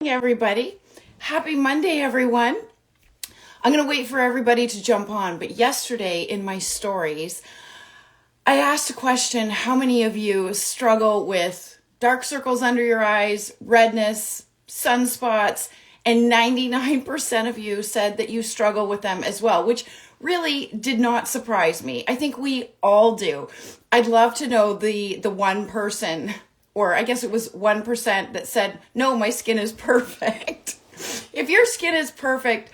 Everybody. Happy Monday, everyone. I'm going to wait for everybody to jump on, but yesterday in my stories, I asked a question: how many of you struggle with dark circles under your eyes, redness, sunspots, and 99% of you said that you struggle with them as well, which really did not surprise me. I think we all do. I'd love to know the one person, or I guess it was 1%, that said, no, my skin is perfect. If your skin is perfect,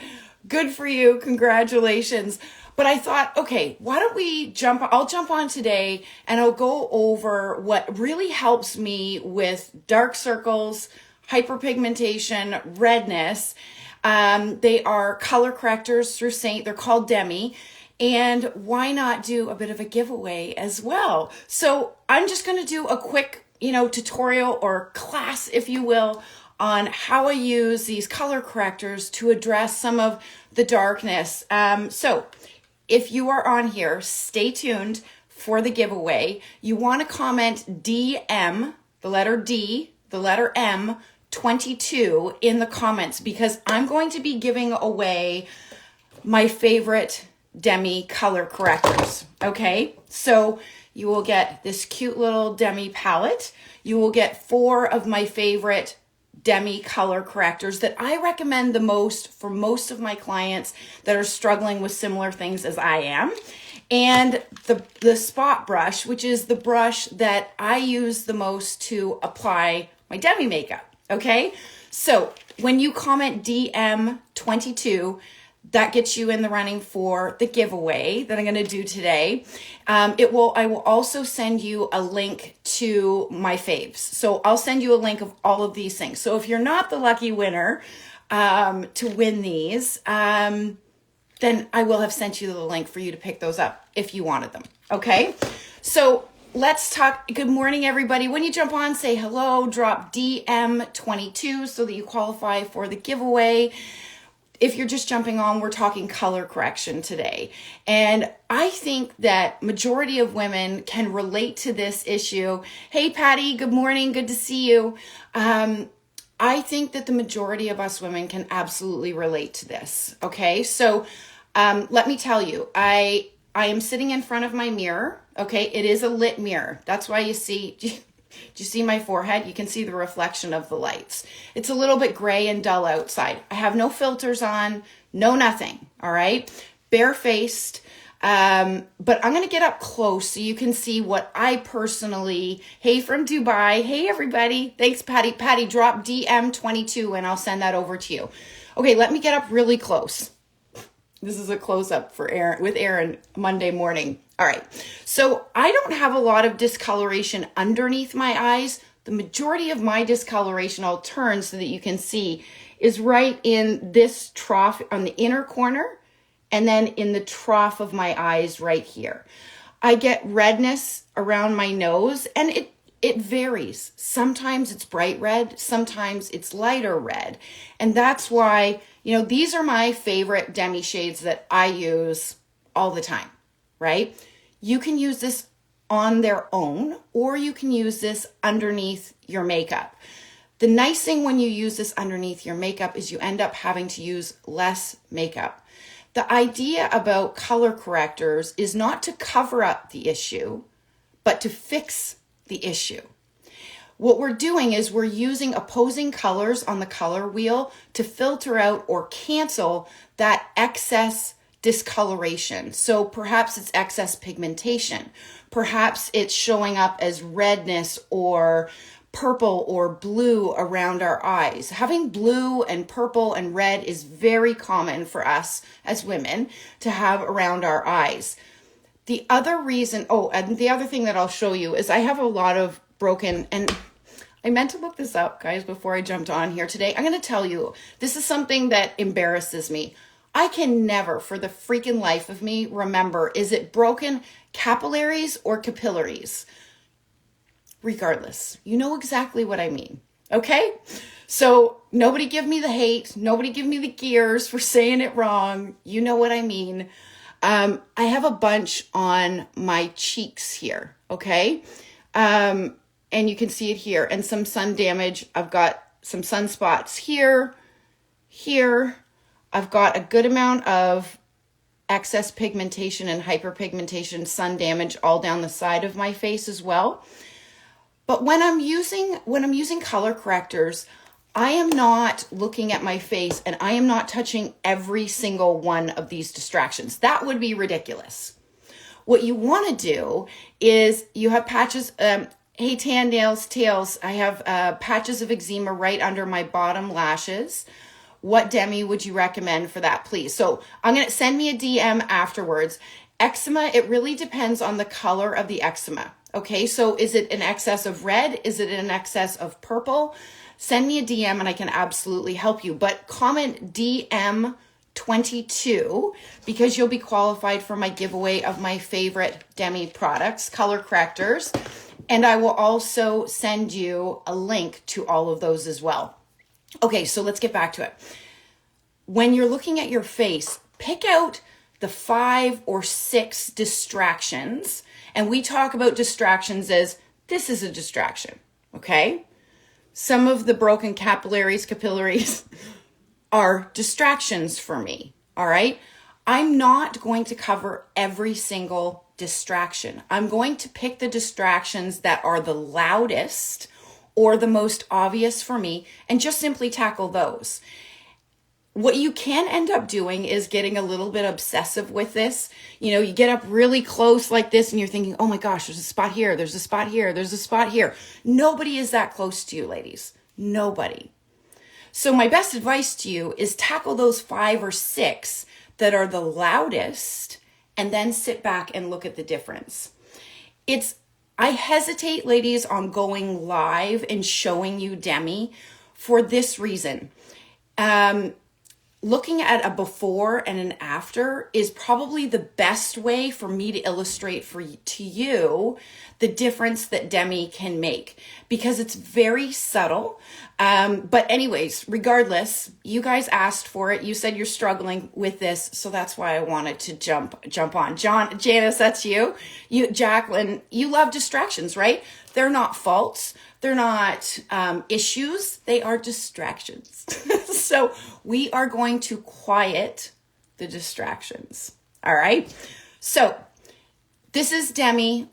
good for you. Congratulations. But I thought, okay, why don't we I'll jump on today and I'll go over what really helps me with dark circles, hyperpigmentation, redness. They are color correctors through SEINT. They're called Demi. And why not do a bit of a giveaway as well? So I'm just going to do a quick tutorial or class, if you will, on how I use these color correctors to address some of the darkness. So if you are on here, stay tuned for the giveaway. You want to comment DM, the letter D, the letter M, 22 in the comments, because I'm going to be giving away my favorite Demi color correctors. Okay, so you will get this cute little Demi palette. You will get 4 of my favorite Demi color correctors that I recommend the most for most of my clients that are struggling with similar things as I am. And the spot brush, which is the brush that I use the most to apply my Demi makeup. Okay, so when you comment DM22, that gets you in the running for the giveaway that I'm going to do today. I will also send you a link to my faves. So I'll send you a link of all of these things. So if you're not the lucky winner to win these, then I will have sent you the link for you to pick those up if you wanted them. Okay, so let's talk. Good morning, everybody. When you jump on, say hello, drop DM22 so that you qualify for the giveaway. If you're just jumping on, we're talking color correction today. And I think that majority of women can relate to this issue. Hey, Patty, good morning. Good to see you. I think that the majority of us women can absolutely relate to this. Okay, so let me tell you, I am sitting in front of my mirror. Okay, it is a lit mirror. That's why you see... Do you see my forehead? You can see the reflection of the lights. It's a little bit gray and dull outside. I have no filters on, no nothing, all right? Barefaced, but I'm going to get up close so you can see what I personally... Hey, from Dubai. Hey, everybody. Thanks, Patty. Patty, drop DM22 and I'll send that over to you. Okay, let me get up really close. This is a close-up for Aaron, with Aaron Monday morning. All right, so I don't have a lot of discoloration underneath my eyes. The majority of my discoloration, I'll turn so that you can see, is right in this trough on the inner corner and then in the trough of my eyes right here. I get redness around my nose and it varies. Sometimes it's bright red, sometimes it's lighter red. And that's why, these are my favorite Demi shades that I use all the time, right? You can use this on their own, or you can use this underneath your makeup. The nice thing when you use this underneath your makeup is you end up having to use less makeup. The idea about color correctors is not to cover up the issue, but to fix the issue. What we're doing is we're using opposing colors on the color wheel to filter out or cancel that excess discoloration. So perhaps it's excess pigmentation. Perhaps it's showing up as redness or purple or blue around our eyes. Having blue and purple and red is very common for us as women to have around our eyes. The other reason, and the other thing that I'll show you is I have a lot of broken, and I meant to look this up, guys, before I jumped on here today. I'm going to tell you, this is something that embarrasses me. I can never, for the freaking life of me, remember, is it broken capillaries or capillaries? Regardless, you know exactly what I mean, okay? So nobody give me the hate. Nobody give me the gears for saying it wrong. You know what I mean. I have a bunch on my cheeks here, okay? And you can see it here, and some sun damage. I've got some sunspots here, here. I've got a good amount of excess pigmentation and hyperpigmentation, sun damage all down the side of my face as well. But when I'm using color correctors, I am not looking at my face and I am not touching every single one of these distractions. That would be ridiculous. What you want to do is you have patches, hey, tan nails, tails, I have patches of eczema right under my bottom lashes. What Demi would you recommend for that, please? So I'm going to send me a DM afterwards. Eczema, it really depends on the color of the eczema. Okay, so is it an excess of red? Is it an excess of purple? Send me a DM and I can absolutely help you. But comment DM 22 because you'll be qualified for my giveaway of my favorite Demi products, color correctors. And I will also send you a link to all of those as well. Okay, so let's get back to it. When you're looking at your face, pick out the 5 or 6 distractions. And we talk about distractions as this is a distraction, okay? Some of the broken capillaries are distractions for me, all right? I'm not going to cover every single distraction. I'm going to pick the distractions that are the loudest or the most obvious for me and just simply tackle those. What you can end up doing is getting a little bit obsessive with this. You know, you get up really close like this and you're thinking, oh my gosh, there's a spot here, there's a spot here, there's a spot here. Nobody is that close to you, ladies. Nobody. So my best advice to you is tackle those 5 or 6 that are the loudest and then sit back and look at the difference. I hesitate, ladies, on going live and showing you Demi for this reason. Looking at a before and an after is probably the best way for me to illustrate to you the difference that Demi can make because it's very subtle. But anyways, regardless, you guys asked for it. You said you're struggling with this, so that's why I wanted to jump on. Janice, that's you. Jacqueline, you love distractions, right? They're not faults. They're not issues. They are distractions. So we are going to quiet the distractions. All right. So this is Demi.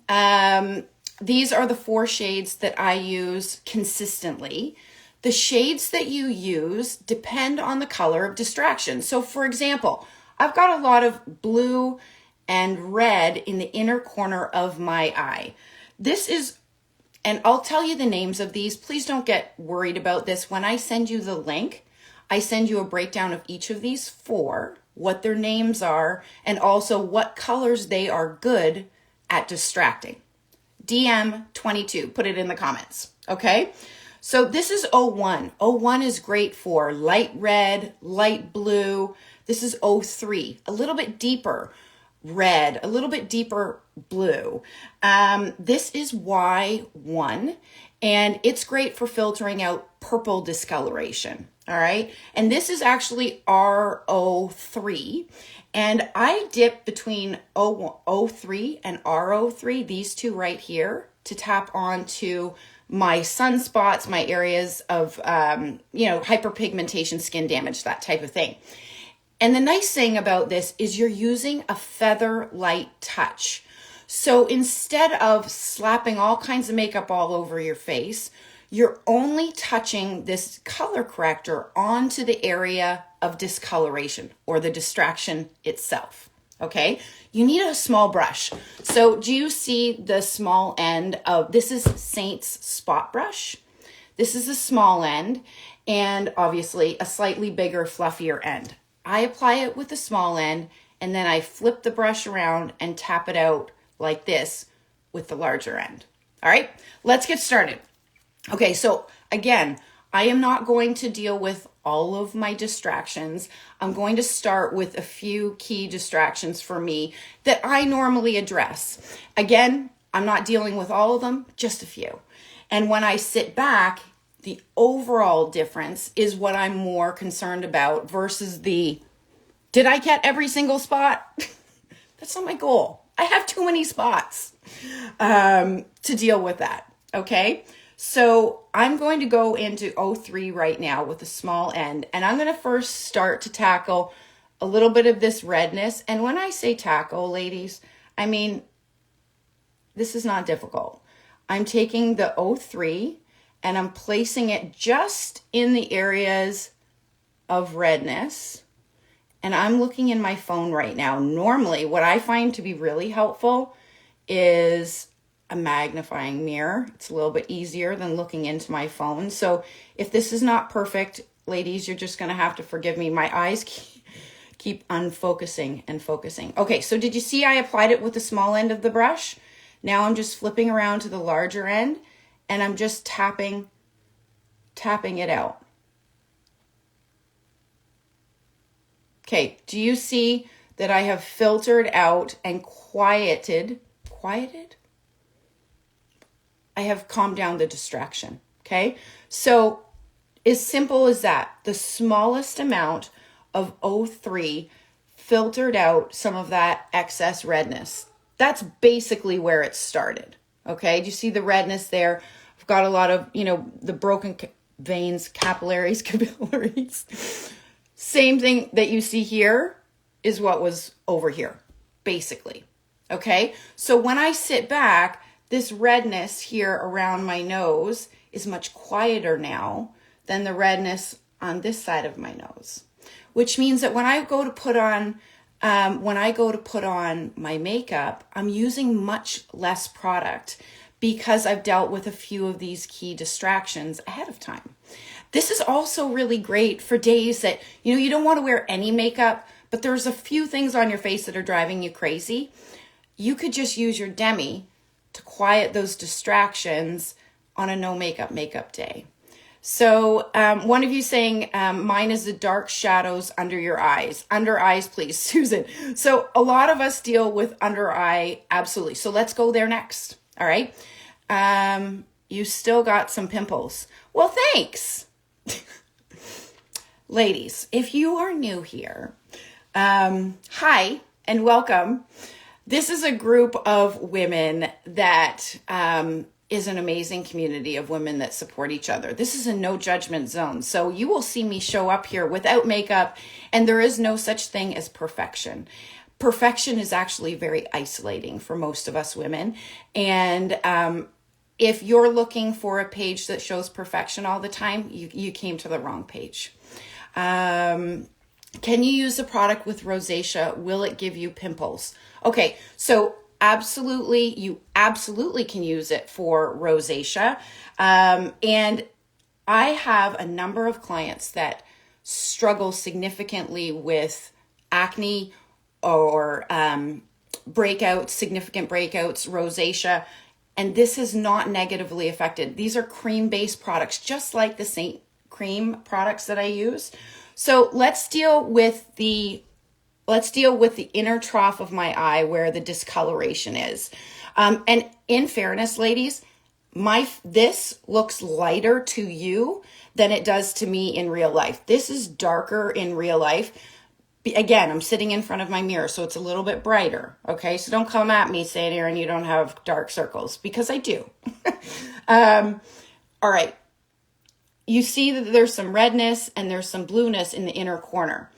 These are the 4 shades that I use consistently. The shades that you use depend on the color of distraction. So for example, I've got a lot of blue and red in the inner corner of my eye. And I'll tell you the names of these. Please don't get worried about this. When I send you the link, I send you a breakdown of each of these 4, what their names are, and also what colors they are good at distracting. DM 22, put it in the comments, okay? So this is 01. 01 is great for light red, light blue. This is 03, a little bit deeper red, a little bit deeper blue. This is Y1, and it's great for filtering out purple discoloration. All right. And this is actually R03. And I dip between O03 and R03, these two right here, to tap onto my sunspots, my areas of, hyperpigmentation, skin damage, that type of thing. And the nice thing about this is you're using a feather light touch. So instead of slapping all kinds of makeup all over your face, you're only touching this color corrector onto the area of discoloration or the distraction itself. Okay, you need a small brush. So do you see the small end of, this is SEINT's spot brush. This is a small end and obviously a slightly bigger, fluffier end. I apply it with the small end and then I flip the brush around and tap it out like this with the larger end. All right, let's get started. Okay, so again, I am not going to deal with all of my distractions. I'm going to start with a few key distractions for me that I normally address. Again, I'm not dealing with all of them, just a few. And when I sit back, the overall difference is what I'm more concerned about versus did I get every single spot? That's not my goal. I have too many spots to deal with that, okay? So I'm going to go into 03 right now with a small end, and I'm going to first start to tackle a little bit of this redness. And when I say tackle, ladies, I mean, this is not difficult. I'm taking the 03 and I'm placing it just in the areas of redness. And I'm looking in my phone right now. Normally, what I find to be really helpful is a magnifying mirror. It's a little bit easier than looking into my phone. So if this is not perfect, ladies, you're just going to have to forgive me. My eyes keep unfocusing and focusing. Okay, so did you see I applied it with the small end of the brush? Now I'm just flipping around to the larger end and I'm just tapping it out. Okay, do you see that I have filtered out and quieted? I have calmed down the distraction, okay? So as simple as that, the smallest amount of 03 filtered out some of that excess redness. That's basically where it started, okay? Do you see the redness there? I've got a lot of, the broken veins, capillaries. Same thing that you see here is what was over here, basically, okay? So when I sit back, this redness here around my nose is much quieter now than the redness on this side of my nose, which means that when I go to put on my makeup, I'm using much less product because I've dealt with a few of these key distractions ahead of time. This is also really great for days that, you don't want to wear any makeup, but there's a few things on your face that are driving you crazy. You could just use your Demi to quiet those distractions on a no makeup day. So one of you saying, mine is the dark shadows under your eyes. Under eyes, please, Susan. So a lot of us deal with under eye, absolutely. So let's go there next, all right? You still got some pimples. Well, thanks. Ladies, if you are new here, hi and welcome. This is a group of women that is an amazing community of women that support each other. This is a no judgment zone. So you will see me show up here without makeup, and there is no such thing as perfection. Perfection is actually very isolating for most of us women. And if you're looking for a page that shows perfection all the time, you came to the wrong page. Can you use a product with rosacea? Will it give you pimples? Okay, so you absolutely can use it for rosacea. And I have a number of clients that struggle significantly with acne or significant breakouts, rosacea, and this is not negatively affected. These are cream-based products, just like the SEINT cream products that I use. So let's deal with the inner trough of my eye where the discoloration is. And in fairness, ladies, this looks lighter to you than it does to me in real life. This is darker in real life. Again, I'm sitting in front of my mirror, so it's a little bit brighter, okay? So don't come at me saying, Erin, you don't have dark circles, because I do. All right. You see that there's some redness and there's some blueness in the inner corner.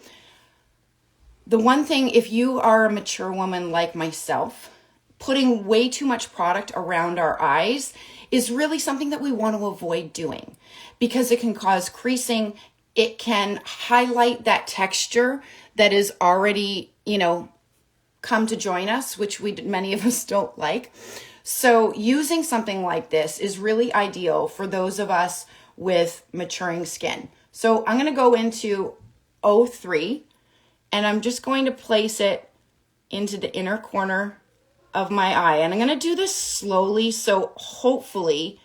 The one thing, if you are a mature woman like myself, putting way too much product around our eyes is really something that we want to avoid doing because it can cause creasing. It can highlight that texture that is already, come to join us, which many of us don't like. So using something like this is really ideal for those of us with maturing skin. So I'm going to go into 03 and I'm just going to place it into the inner corner of my eye. And I'm going to do this slowly, so hopefully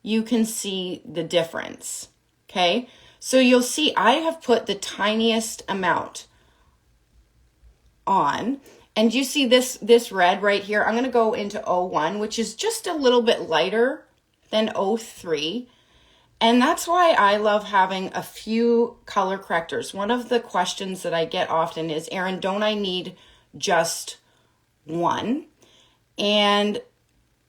you can see the difference. Okay. So you'll see I have put the tiniest amount on, and you see this red right here. I'm going to go into 01, which is just a little bit lighter than 03. And that's why I love having a few color correctors. One of the questions that I get often is, Erin, don't I need just one? And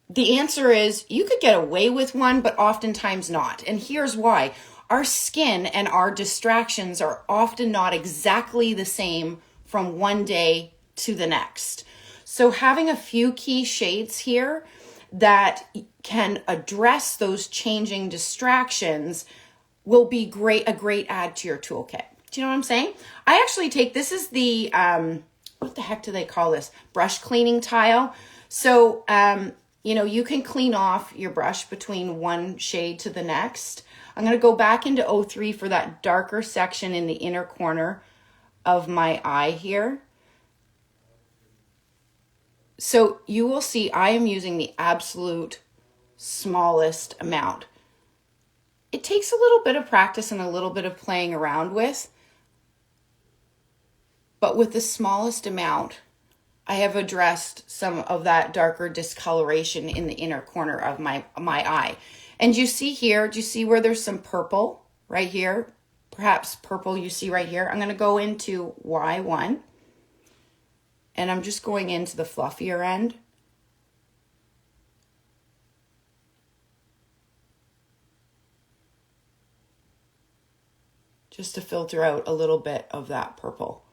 the answer is you could get away with one, but oftentimes not. And here's why. Our skin and our distractions are often not exactly the same from one day to the next. So having a few key shades here that can address those changing distractions will be a great add to your toolkit. Do you know what I'm saying? I actually take, this is the, what the heck do they call this? Brush cleaning tile. So, you can clean off your brush between one shade to the next. I'm going to go back into 03 for that darker section in the inner corner of my eye here. So you will see I am using the absolute smallest amount. It takes a little bit of practice and a little bit of playing around with, but with the smallest amount, I have addressed some of that darker discoloration in the inner corner of my eye. And you see here, do you see where there's some purple right here? Perhaps purple you see right here. I'm going to go into Y1. And I'm just going into the fluffier end. Just to filter out a little bit of that purple.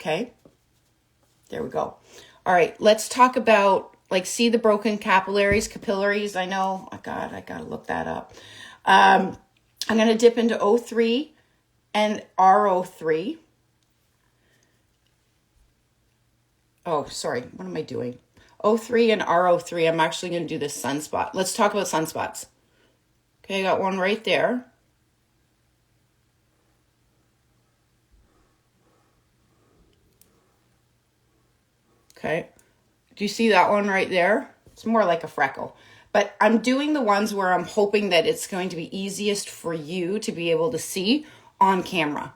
Okay, there we go. All right, let's talk about, see the broken capillaries, I know, oh God, I gotta look that up. I'm gonna dip into O3 and RO3. Oh, sorry, what am I doing? O3 and RO3, I'm actually gonna do this sunspot. Let's talk about sunspots. Okay, I got one right there. Okay, do you see that one right there? It's more like a freckle. But I'm doing the ones where I'm hoping that it's going to be easiest for you to be able to see on camera.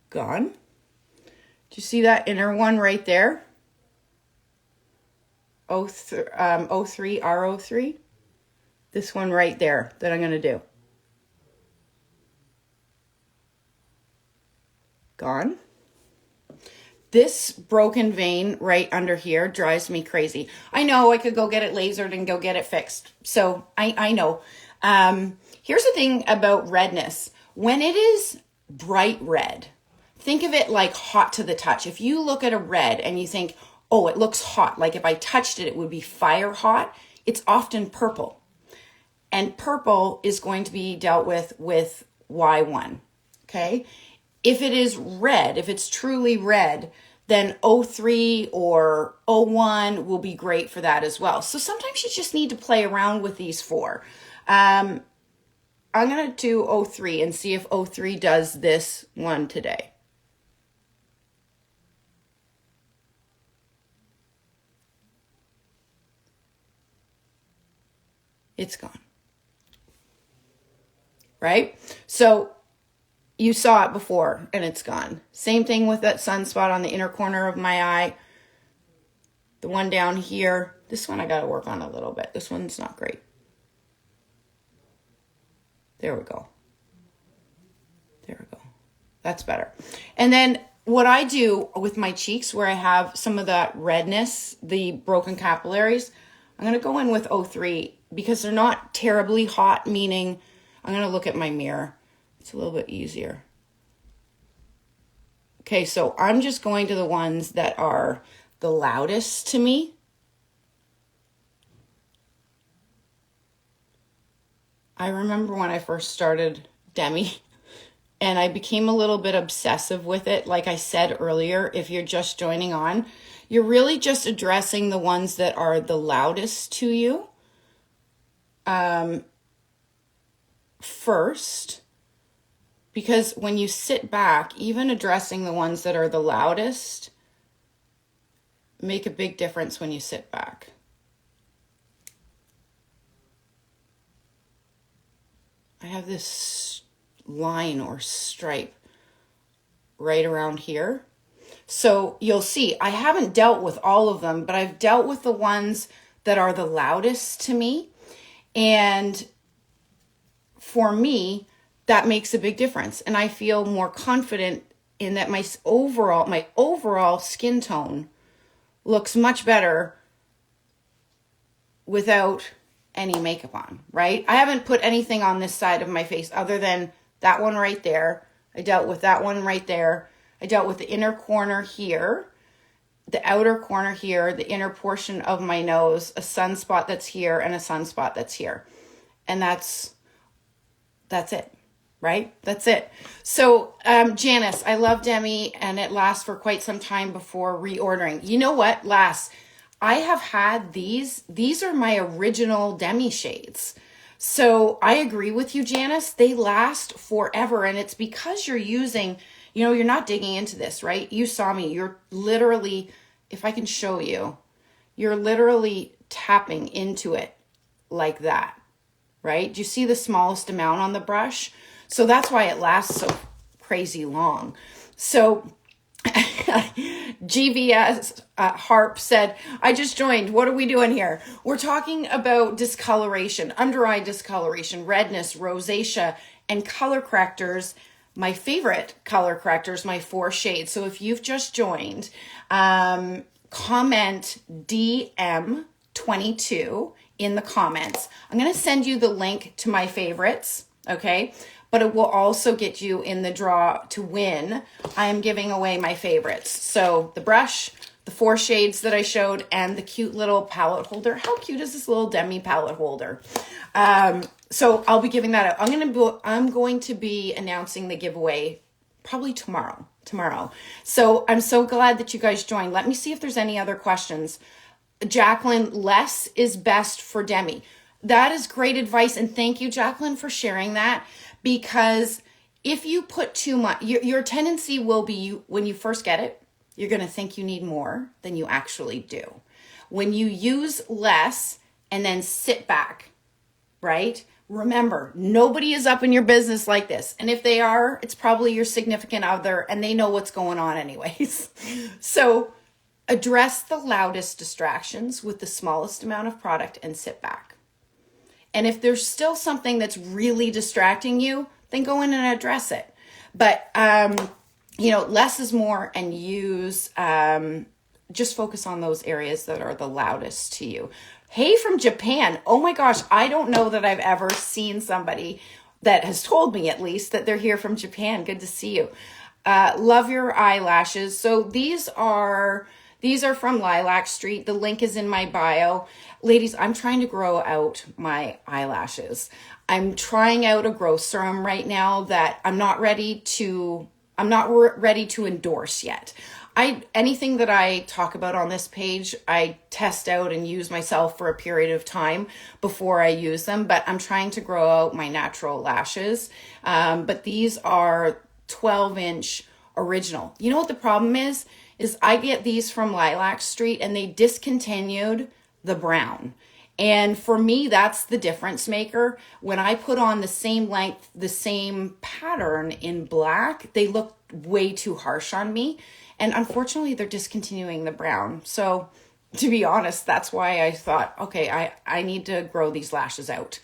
Gone. Do you see that inner one right there? O3, RO3. This one right there that I'm going to do. Gone. This broken vein right under here drives me crazy. I know I could go get it lasered and go get it fixed. So I know. Here's the thing about redness. When it is bright red, think of it like hot to the touch. If you look at a red and you think, oh, it looks hot, like if I touched it, it would be fire hot, it's often purple. And purple is going to be dealt with Y1, okay? If it is red, if it's truly red, then O3 or O1 will be great for that as well. So sometimes you just need to play around with these four. I'm going to do O3 and see if O3 does this one today. It's gone. Right? So you saw it before and it's gone. Same thing with that sunspot on the inner corner of my eye. The one down here. This one I got to work on a little bit. This one's not great. There we go. There we go. That's better. And then what I do with my cheeks where I have some of that redness, the broken capillaries, I'm going to go in with O3 because they're not terribly hot, meaning I'm going to look at my mirror. It's a little bit easier. Okay, so I'm just going to the ones that are the loudest to me. I remember when I first started Demi and I became a little bit obsessive with it. Like I said earlier, if you're just joining on, you're really just addressing the ones that are the loudest to you first. Because when you sit back, even addressing the ones that are the loudest make a big difference when you sit back. I have this line or stripe right around here. So you'll see, I haven't dealt with all of them, but I've dealt with the ones that are the loudest to me. And for me, that makes a big difference. And I feel more confident in that my overall skin tone looks much better without any makeup on, right? I haven't put anything on this side of my face other than that one right there. I dealt with that one right there. I dealt with the inner corner here, the outer corner here, the inner portion of my nose, a sunspot that's here, and a sunspot that's here. And that's it, right? That's it. So, Janice, I love Demi, and it lasts for quite some time before reordering. You know what? I have had these are my original Demi shades. So I agree with you, Janice. They last forever. And it's because you're using, you're not digging into this, right? You saw me. You're literally, if I can show you, you're literally tapping into it like that, right? Do you see the smallest amount on the brush? So that's why it lasts so crazy long. So GVS Harp said, I just joined. What are we doing here? We're talking about discoloration, under eye discoloration, redness, rosacea, and color correctors. My favorite color correctors, my 4 shades. So if you've just joined, comment DM22 in the comments. I'm going to send you the link to my favorites, okay? But it will also get you in the draw to win. I am giving away my favorites. So the brush, the 4 shades that I showed, and the cute little palette holder. How cute is this little Demi palette holder? So I'll be giving that out. I'm going to be announcing the giveaway probably tomorrow. So I'm so glad that you guys joined. Let me see if there's any other questions. Jacqueline, less is best for Demi. That is great advice. And thank you, Jacqueline, for sharing that. Because if you put too much, your tendency will be, when you first get it, you're going to think you need more than you actually do. When you use less and then sit back, right? Remember, nobody is up in your business like this. And if they are, it's probably your significant other and they know what's going on anyways. So address the loudest distractions with the smallest amount of product and sit back. And if there's still something that's really distracting you, then go in and address it. But, less is more, and use, just focus on those areas that are the loudest to you. Hey, from Japan. Oh my gosh. I don't know that I've ever seen somebody that has told me, at least, that they're here from Japan. Good to see you. Love your eyelashes. So these are from Lilac Street. The link is in my bio. Ladies, I'm trying to grow out my eyelashes. I'm trying out a growth serum right now that I'm not ready to endorse yet. Anything that I talk about on this page, I test out and use myself for a period of time before I use them, but I'm trying to grow out my natural lashes. But these are 12-inch original. You know what the problem is I get these from Lilac Street and they discontinued the brown. And for me, that's the difference maker. When I put on the same length, the same pattern in black, they look way too harsh on me. And unfortunately, they're discontinuing the brown. So to be honest, that's why I thought, okay, I need to grow these lashes out.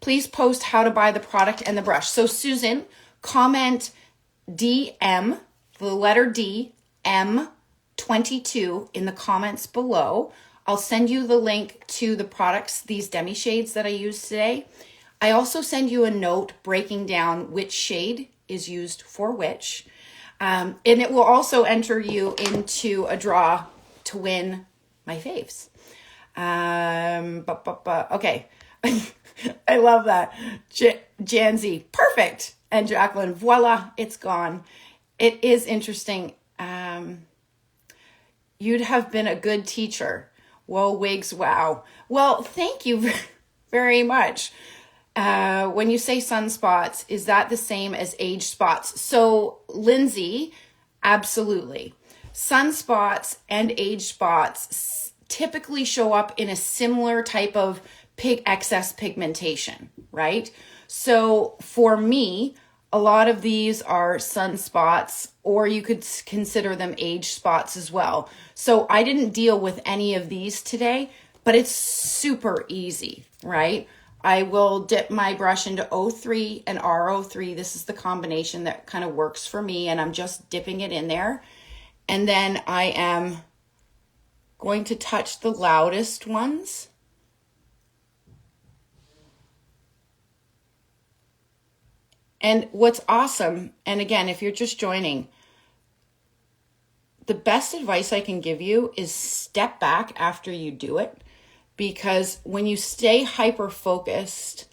Please post how to buy the product and the brush. So Susan, comment DM, the letter D, M22 in the comments below. I'll send you the link to the products, these Demi shades that I used today. I also send you a note breaking down which shade is used for which. And it will also enter you into a draw to win my faves. Okay. I love that. Janzi, perfect. And Jacqueline, voila, it's gone. It is interesting. You'd have been a good teacher. Whoa, wigs, wow. Well, thank you very much. When you say sunspots, is that the same as age spots? So, Lindsay, absolutely. Sunspots and age spots typically show up in a similar type of excess pigmentation, right? So, for me, A lot of these are sunspots, or you could consider them age spots as well. So I didn't deal with any of these today, but it's super easy, right? I will dip my brush into O3 and R03. This is the combination that kind of works for me, and I'm just dipping it in there. And then I am going to touch the loudest ones. And what's awesome, and again, if you're just joining, the best advice I can give you is step back after you do it, because when you stay hyper focused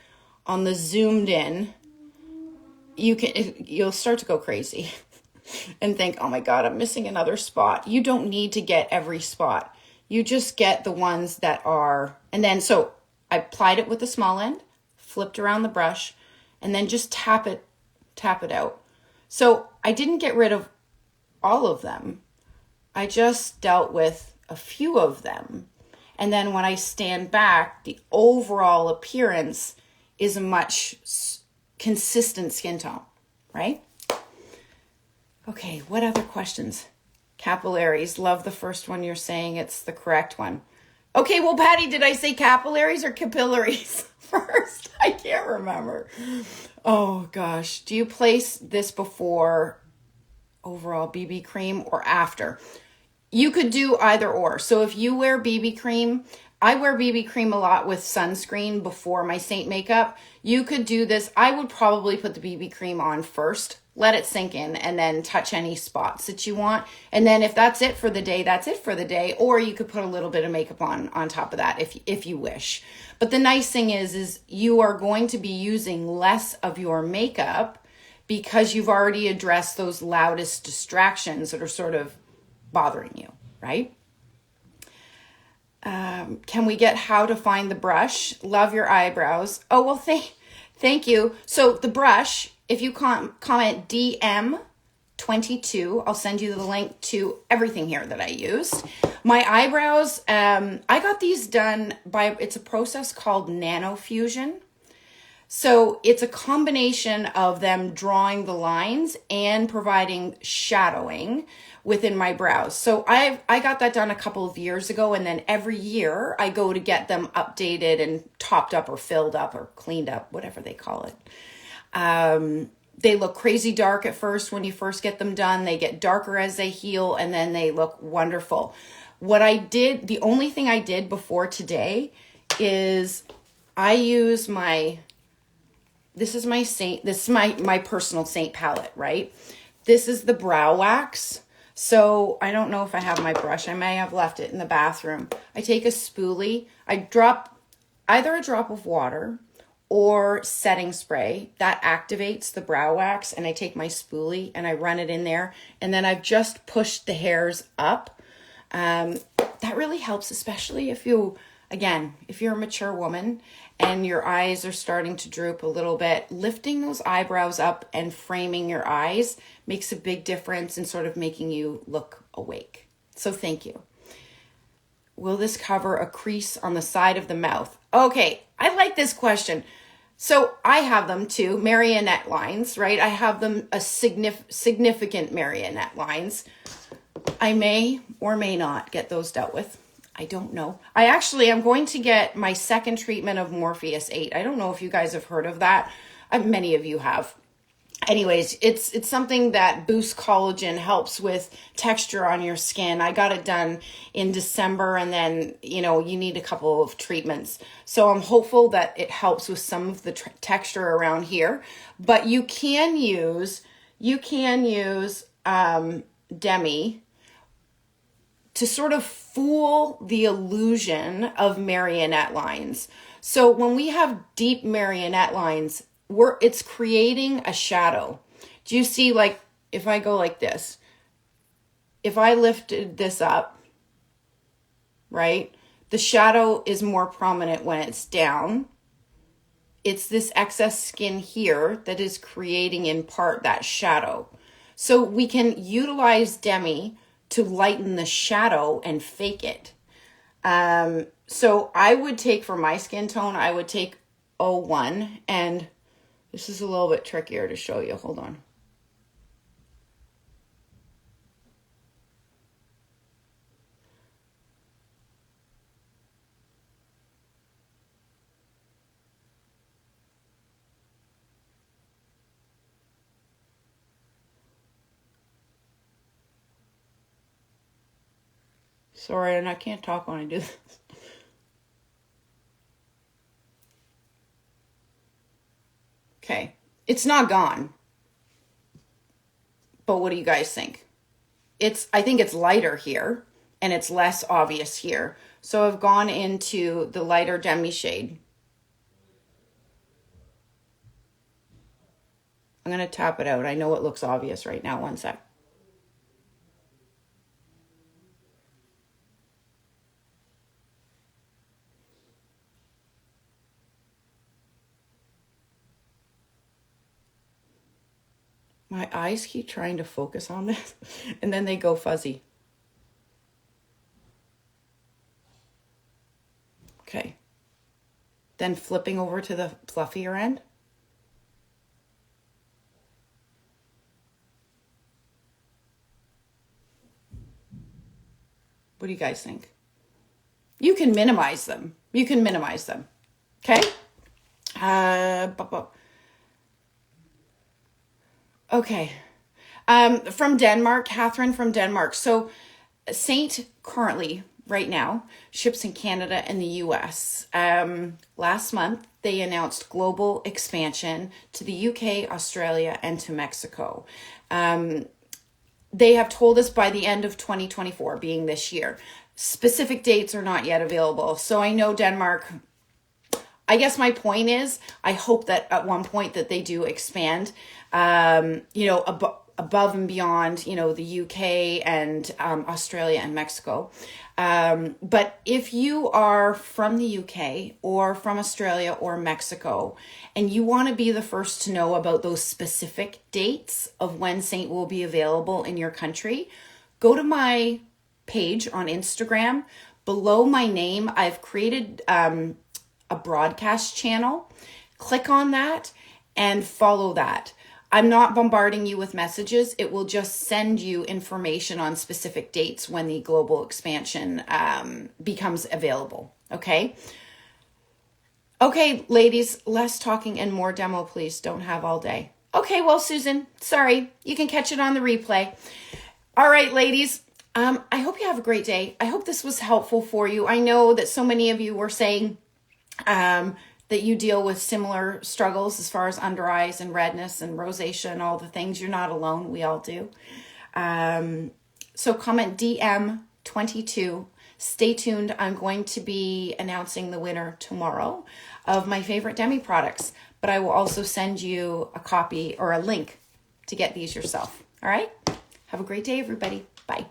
on the zoomed in, you'll start to go crazy and think, oh my God, I'm missing another spot. You don't need to get every spot. You just get the ones that are, and then so I applied it with the small end, flipped around the brush, and then just tap it out. So I didn't get rid of all of them. I just dealt with a few of them. And then when I stand back, the overall appearance is a much consistent skin tone, right? Okay, what other questions? Capillaries. Love the first one you're saying. It's the correct one. Okay, well, Patty, did I say capillaries or capillaries first? I can't remember. Oh, gosh. Do you place this before overall BB cream or after? You could do either or. So if you wear BB cream, I wear BB cream a lot with sunscreen before my Saint makeup. You could do this. I would probably put the BB cream on first, let it sink in, and then touch any spots that you want. And then if that's it for the day, that's it for the day. Or you could put a little bit of makeup on top of that if you wish. But the nice thing is you are going to be using less of your makeup because you've already addressed those loudest distractions that are sort of bothering you, right? Can we get how to find the brush? Love your eyebrows. Oh, well, thank you. So the brush, if you comment DM22, I'll send you the link to everything here that I used. My eyebrows, I got these done it's a process called nanofusion. So it's a combination of them drawing the lines and providing shadowing within my brows. So I got that done a couple of years ago, and then every year I go to get them updated and topped up or filled up or cleaned up, whatever they call it. They look crazy dark at first when you first get them done. They get darker as they heal, and then they look wonderful. The only thing I did before today is I use this is my personal Saint palette, right? This is the brow wax. So I don't know if I have my brush. I may have left it in the bathroom. I take a spoolie. I drop either a drop of water or setting spray. That activates the brow wax. And I take my spoolie and I run it in there. And then I've just pushed the hairs up. That really helps, especially if you're a mature woman and your eyes are starting to droop a little bit. Lifting those eyebrows up and framing your eyes makes a big difference in sort of making you look awake. So thank you. Will this cover a crease on the side of the mouth? Okay, I like this question. So I have them too, marionette lines, right? I have them a significant marionette lines. I may or may not get those dealt with. I don't know. I'm going to get my second treatment of Morpheus 8. I don't know if you guys have heard of that. Many of you have. Anyways, it's something that boosts collagen, helps with texture on your skin. I got it done in December, and then, you need a couple of treatments. So I'm hopeful that it helps with some of the texture around here. But you can use Demi to sort of fool the illusion of marionette lines. So when we have deep marionette lines, it's creating a shadow. Do you see, like, if I go like this, if I lifted this up, right, the shadow is more prominent when it's down. It's this excess skin here that is creating in part that shadow. So we can utilize Demi to lighten the shadow and fake it. So I would take, for my skin tone, I would take 01 and This is a little bit trickier to show you. Hold on. Sorry, and I can't talk when I do this. Okay, it's not gone. But what do you guys think? I think it's lighter here and it's less obvious here. So I've gone into the lighter Demi shade. I'm going to tap it out. I know it looks obvious right now. One sec. My eyes keep trying to focus on this and then they go fuzzy. Okay. Then flipping over to the fluffier end. What do you guys think? You can minimize them. You can minimize them. Okay? Okay. From Denmark, Catherine from Denmark. So SEINT currently, right now, ships in Canada and the US. Last month, they announced global expansion to the UK, Australia, and to Mexico. They have told us by the end of 2024, being this year. Specific dates are not yet available. So I know Denmark, I guess my point is, I hope that at one point that they do expand, above and beyond, the UK and Australia and Mexico. But if you are from the UK or from Australia or Mexico, and you want to be the first to know about those specific dates of when SEINT will be available in your country, go to my page on Instagram. Below my name, I've created a broadcast channel. Click on that and follow that. I'm not bombarding you with messages. It will just send you information on specific dates when the global expansion becomes available. Okay? Okay, ladies, less talking and more demo, please. Don't have all day. Okay, well, Susan, sorry. You can catch it on the replay. All right, ladies. I hope you have a great day. I hope this was helpful for you. I know that so many of you were saying that you deal with similar struggles as far as under eyes and redness and rosacea and all the things. You're not alone. We all do. So comment DM22. Stay tuned. I'm going to be announcing the winner tomorrow of my favorite Demi products, but I will also send you a copy or a link to get these yourself. All right. Have a great day, everybody. Bye.